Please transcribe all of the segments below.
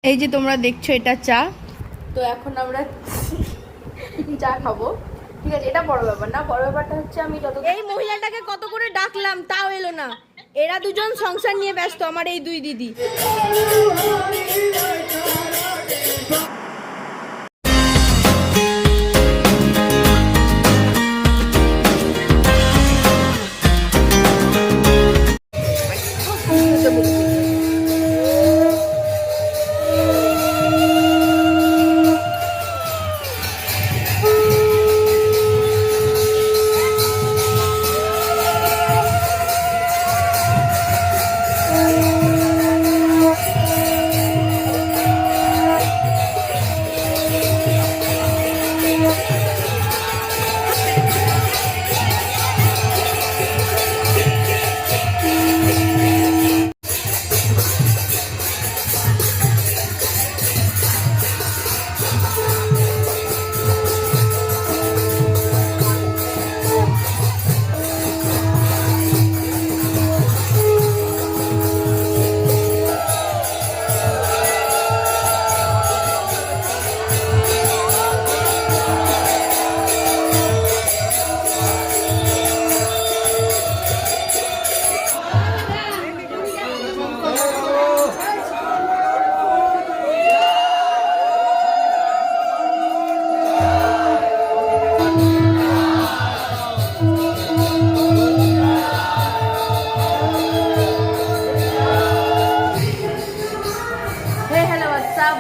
এই যে তোমরা দেখছো এটা চা। তো এখন আমরা চা খাবো, ঠিক আছে? এটা বড় ব্যাপার না, বড় ব্যাপারটা হচ্ছে আমি যত এই মহিলাটাকে কত করে ডাকলাম তাও এলো না। এরা দুজন সংসার নিয়ে ব্যস্ত, আমার এই দুই দিদি।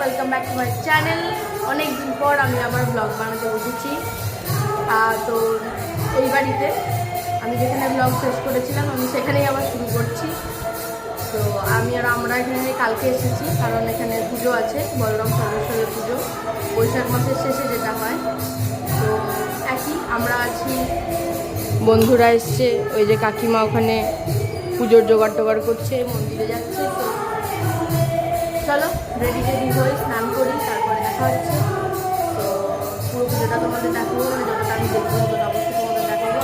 Welcome back to my channel. অনেকদিন পর আমি আমার ব্লগ বানাতে বসেছি। তো এই বাড়িতে আমি যেখানে ব্লগ শেষ করেছিলাম আমি সেখানেই আবার শুরু করছি। তো আমরা এখানে কালকে এসেছি, কারণ এখানে পুজো আছে, বলরাম সর্বেশ্বরের পুজো, বৈশাখ মাসের শেষে যেটা হয়। তো একই আমরা আছি, বন্ধুরা এসছে, ওই যে কাকিমা ওখানে পুজোর জোগাড় টোগাড় করছে, মন্দিরে যাচ্ছে। তো চলো রেডি হয়ে স্নান করি, তারপরে দেখা হচ্ছে। তো পুরো পুজোটা তোমাদের দেখাবো, মানে যতটা আমি দেখবো ততটা অবশ্যই তোমাদের দেখাবো।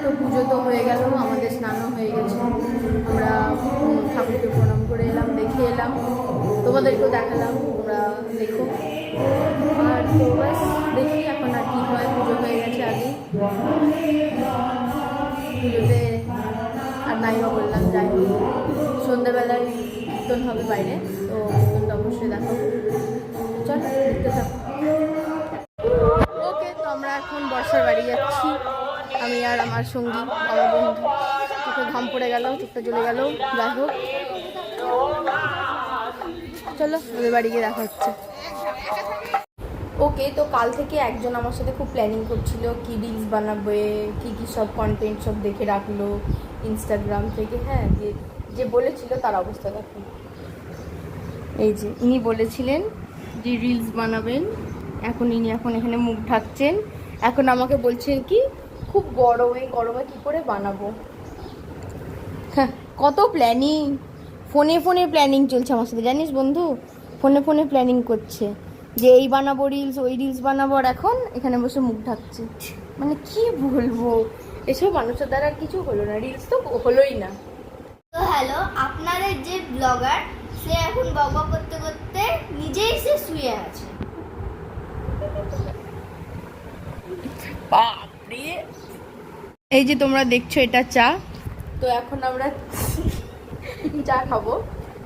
তো পুজো তো হয়ে গেল, আমাদের স্নানও হয়ে গেছে, আমরা ঠাকুরকে প্রণাম করে এলাম, দেখে এলাম, তোমাদেরকেও দেখালাম, তোমরা দেখো। আর তো ব্যাস দেখি এখন আর কী হয়। পুজো হয়ে গেছে আগে, পুজোতে আর নাই বা বললাম, যাই হোক সন্ধ্যাবেলায় কীর্তন হবে বাইরে, তো কীর্তনটা অবশ্যই দেখাবো। চল দেখতে থাকো। ওকে, তো আমরা এখন বর্ষার বাড়ি যাচ্ছি, আমি আর আমার সঙ্গী, আমার বন্ধু। চোখে ঘাম পড়ে গেল, চোখটা জ্বলে গেল, যাই হোক চলো ওদের বাড়ি গিয়ে দেখা হচ্ছে। ওকে, তো কাল থেকে একজন আমার সাথে খুব প্ল্যানিং করছিল কি রিলস বানাবে, কি কি সব কন্টেন্ট সব দেখে রাখলো ইনস্টাগ্রাম থেকে। হ্যাঁ, যে বলেছিল তার অবস্থা দেখো। এই যে ইনি বলেছিলেন যে রিলস বানাবেন, এখন এখানে মুখ ঢাকছেন, এখন আমাকে বলছেন কি খুব গরমে কি করে বানাবো। হ্যাঁ, কত প্ল্যানিং, ফোনে প্ল্যানিং চলছে আমার সাথে, জানিস বন্ধু? ফোনে প্ল্যানিং করছে যে এই বানাবো রিলস, ওই রিলস বানাবো, আর এখন এখানে বসে মুখ ঢাকছে। মানে কি বলবো, এসব মানুষের দ্বারা আর কিছু হলো না, রিলস তো হলোই না। তো হ্যালো, আপনাদের যে ব্লগার, সে এখন বকবক করতে করতে নিজেই সে শুয়ে আছে। এই যে তোমরা দেখছো এটা চা। তো এখন আমরা চা খাবো,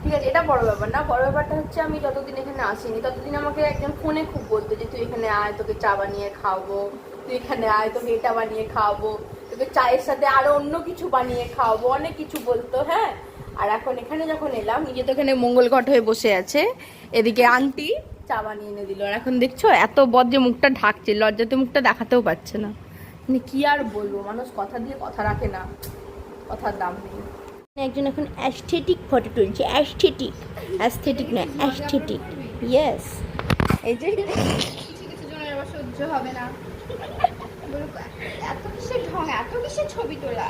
ঠিক আছে? এটা বড় ব্যাপার না, বড় ব্যাপারটা হচ্ছে আমি যতদিন এখানে আসিনি ততদিন আমাকে একজন ফোনে খুব বলতো যে তুই এখানে আয়, তোকে চা বানিয়ে খাওয়াবো, তুই এখানে আয়, তোকে এটা বানিয়ে খাওয়াবো, তোকে চায়ের সাথে আরো অন্য কিছু বানিয়ে খাওয়াবো, অনেক কিছু বলতো। হ্যাঁ, আর এখন এখানে যখন এলাম, নিজে তো এখানে মঙ্গল ঘট হয়ে বসে আছে, এদিকে আন্টি চা বানিয়ে এনে দিল, আর এখন দেখছো এত বদ যে মুখটা ঢাকছে, লজ্জাতে মুখটা দেখাতেও পারছে না। মানে কি আর বলবো, মানুষ কথা দিয়ে কথা রাখে না, কথার দাম নেই। একজন এখন অ্যাস্থেটিক ফটো তুলছে, অ্যাস্থেটিক না অ্যাস্থেটিক, ইয়েস। এই যে কিছু কিছু জনের আবার সহ্য হবে না, বলবো, এত কিসের ঢং, এত কিসের ছবি তোলা।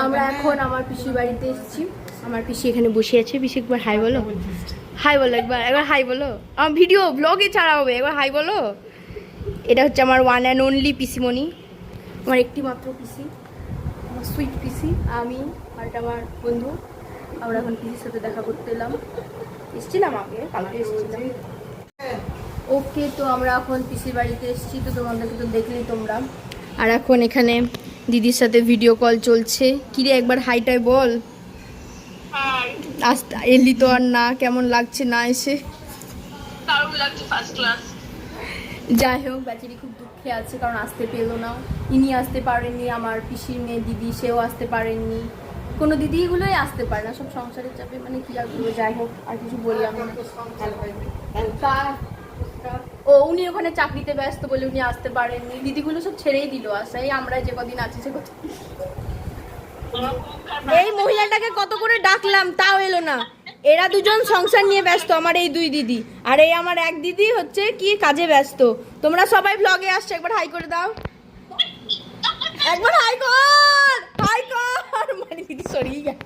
আমরা এখন আমার পিসির বাড়িতে এসেছি। আমার পিসি এখানে বসে আছে। পিসি একবার হাই বলো, হাই বলো, একবার হাই বলো। আমার ভিডিও ব্লগে ছাড়া হবে, একবার হাই বলো। এটা হচ্ছে আমার ওয়ান অ্যান্ড অনলি পিসিমণি, আমার একটি মাত্র পিসি, আমার সুইট পিসি। আমি আর এটা আমার বন্ধু। আমরা এখন পিসির সাথে দেখা করতে এলাম, এসেছিলাম আগে, কালকে এসেছিলাম। ওকে, তো আমরা এখন পিসির বাড়িতে এসেছি, তো তোমাদেরকে তো দেখলেই তোমরা। আর এখন এখানে দিদির সাথে ভিডিও কল চলছে। কিরে একবার হাইটাই বল। আজ এলি তো আর না, কেমন লাগছে না এসে? দারুণ লাগছে, ফার্স্ট ক্লাস। যাই হোক, বেচারি খুব দুঃখে আছে, কারণ আসতে পেলো না। ইনি আসতে পারেননি, আমার পিসির মেয়ে দিদি সেও আসতে পারেননি। কোনো দিদি এগুলোই আসতে পারে না, সব সংসারের চাপে, মানে কি আর বলবো। যাই হোক, আর কিছু বললাম না। ও উনি ওখানে চাকরিতে ব্যস্ত বলে উনি আসতে পারেননি। দিদিগুলো সব ছেড়েই দিল আসা, এই আমরা যে কদিন আছি সে কদিন। এই মহিলাটাকে কত করে ডাকলাম তাও এলো না। এরা দুজন সংসার নিয়ে ব্যস্ত, আমার এই দুই দিদি। আর এই আমার এক দিদি হচ্ছে কি কাজে ব্যস্ত। তোমরা সবাই ব্লগে আসছো, একবার হাই করে দাও, একবার হাই কর, হাই কর। মানে দিদি সরিয়ে গেল,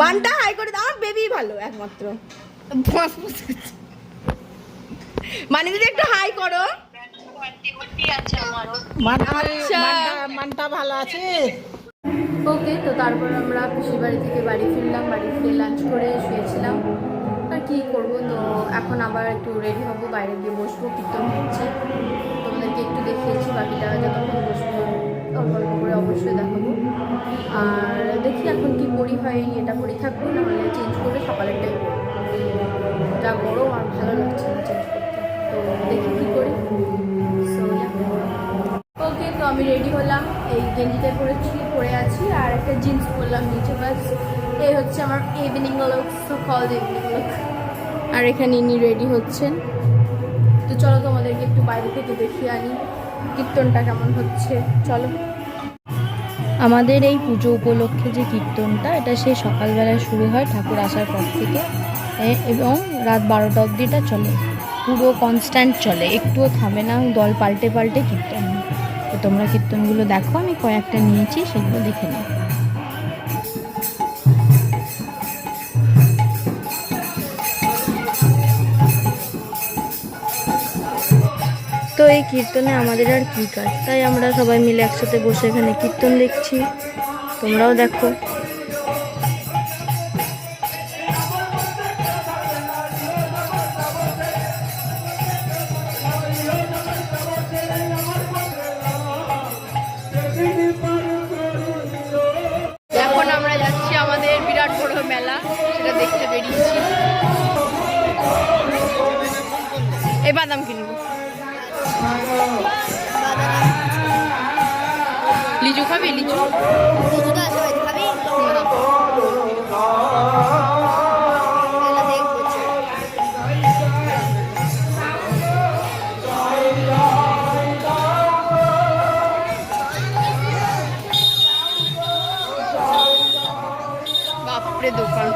মানটা হাই করে দাও। আমার বেবি ভালো একমাত্র, মানে দিদি একটু হাই করো। মানটা ভালো আছে। ওকে, তো তারপর আমরা পিসির বাড়ি থেকে বাড়ি ফিরলাম। বাড়ি ফিরে লাঞ্চ করে শুয়েছিলাম। আর কী করবো, তো এখন আবার একটু রেডি হবো, বাইরে গিয়ে বসবো, কীর্তন হচ্ছে, তোমাদেরকে একটু দেখিয়েছি। বাকিটা যতক্ষণ বসবো অল্প অল্প করে অবশ্যই দেখাবো। আর দেখি এখন কি পরি হয়, এটা পরি থাকবো, না হলে চেঞ্জ করে সকালের টাইম। যা গরম, আর ভালো লাগছে না চেঞ্জ করতে, তো দেখি কী করি। সো ওকে, তো আমি রেডি হলাম। এই গেঞ্জিটা পরে আছি, আর একটা জিন্স পরলাম নিচে, বাস। এই হচ্ছে আমার evening look, so called evening look. আর এখানে ইনি রেডি হচ্ছেন। তো চলো তোমাদেরকে একটু বাইরে থেকে দেখিয়ে আনি কীর্তনটা কেমন হচ্ছে, চলো। আমাদের এই পুজো উপলক্ষে যে কীর্তনটা, এটা সেই সকালবেলায় শুরু হয় ঠাকুর আসার পর থেকে, এবং রাত 12টা অবধি এটা চলে, পুরো কনস্ট্যান্ট চলে, একটুও থামে না, দল পাল্টে পাল্টে কীর্তন। তো তোমরা কীর্তনগুলো দেখো, আমি কয়েকটা নিয়েছি, সেগুলো দেখে নাও। তো এই কীর্তনে আমাদের আর কী কাজ, তাই আমরা সবাই মিলে একসাথে বসে এখানে কীর্তন দেখছি। তোমরাও দেখো। এখন আমরা যাচ্ছি আমাদের বিরাট বড় মেলা, সেটা দেখতে বেরিয়েছি। এই বাদাম কিনবো, লিচু খাবি? লিচু লিচুটা আছে বাড়িতে, খাবি? এগুলো দেখবো। বাপরে দোকান।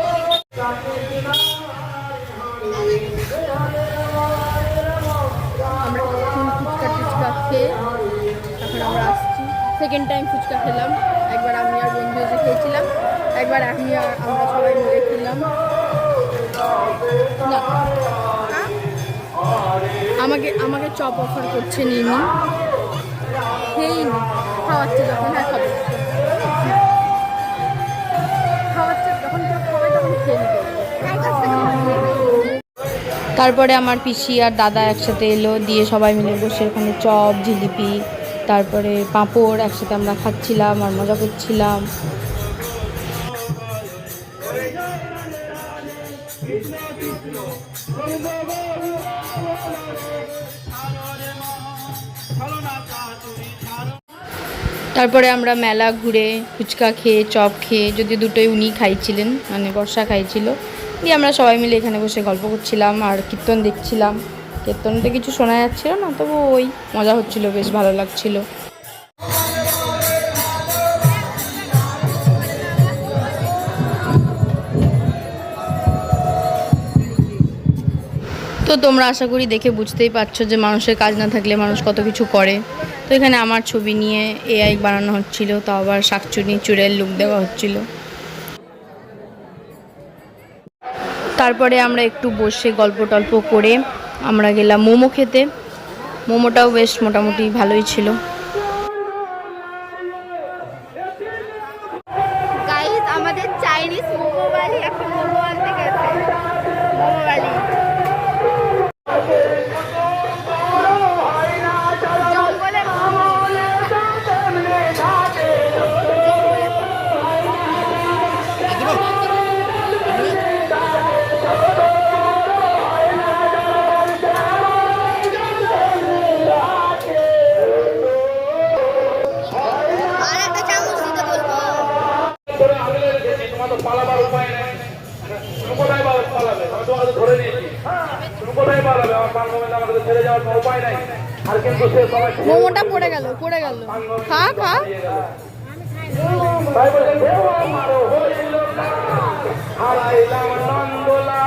আমরা ফুচকা টুচকা খেয়ে এখন আমরা আসছি। সেকেন্ড টাইম ফুচকা খেলাম। একবার আমি আর বন্ধু এসে খেয়েছিলাম, একবার আমি আর আমরা সবাই মিলে খেলাম। না, আমাকে চপ অফার করছে নিনি, খেয়েই নি, খাওয়াচ্ছে যখন, হ্যাঁ খাবো, খাওয়াচ্ছে যখন খাবে তখন খেয়ে নিতে। তারপরে আমার পিসি আর দাদা একসাথে এলো, দিয়ে সবাই মিলে বসে ওখানে চপ, জিলিপি, তারপরে পাঁপড় একসাথে আমরা খাচ্ছিলাম আর মজা করছিলাম। তারপরে আমরা মেলা ঘুরে ফুচকা খেয়ে চপ খেয়ে, যদি দুটোই উনি খাইছিলেন, মানে বর্ষা খাইছিল, দিয়ে আমরা সবাই মিলে এখানে বসে গল্প করছিলাম আর কীর্তন দেখছিলাম। কীর্তনটা কিছু শোনা যাচ্ছিল না, তবু ওই মজা হচ্ছিল, বেশ ভালো লাগছিল। তো তোমরা আশা করি দেখে বুঝতেই পারছো যে মানুষের কাজ না থাকলে মানুষ কত কিছু করে। তো এখানে আমার ছবি নিয়ে এআই বানানো হচ্ছিল, তো আবার শাকচুনি চুড়ের লুক দেওয়া হচ্ছিল। তারপরে আমরা একটু বসে গল্প টল্প করে আমরা গেলাম মোমো খেতে। মোমোটাও বেশ মোটামুটি ভালোই ছিল। গাইস, আমাদের চাইনিজ মোমো বালি এখন মোমো আনতে গেছে। মোমো বালি জঙ্গলে মোমো। আর একটা চামচ দিতে বলবো। তোমার তো পালাবার উপায় নেই। তুমি কোথায় পালাবে? আমি তোমাকে ধরে নিয়েছি। তুমি কোথায় পালাবে? আমার পান মোবাইল আমাকে ছেড়ে যাওয়ার কোনো উপায় নাই। আর কিন্তু সে সবাই মোমোটা পড়ে গেল। খা খা। তাই বলে দেও আমারও হইল না, হারাইলাম নন্দলা।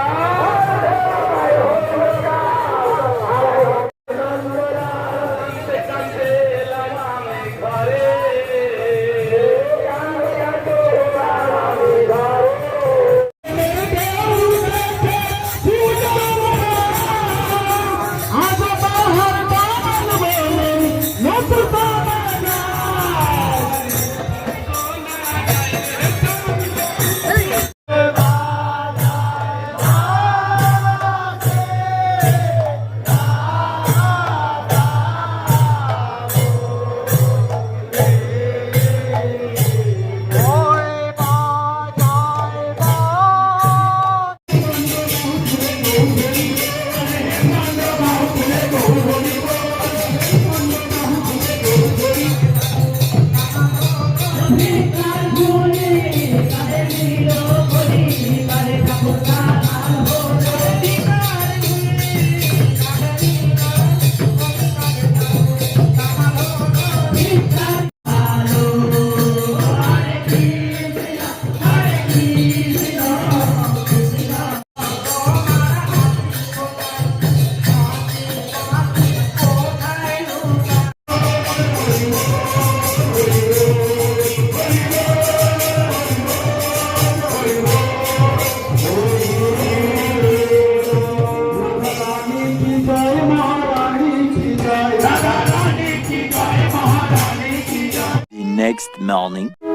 Next morning.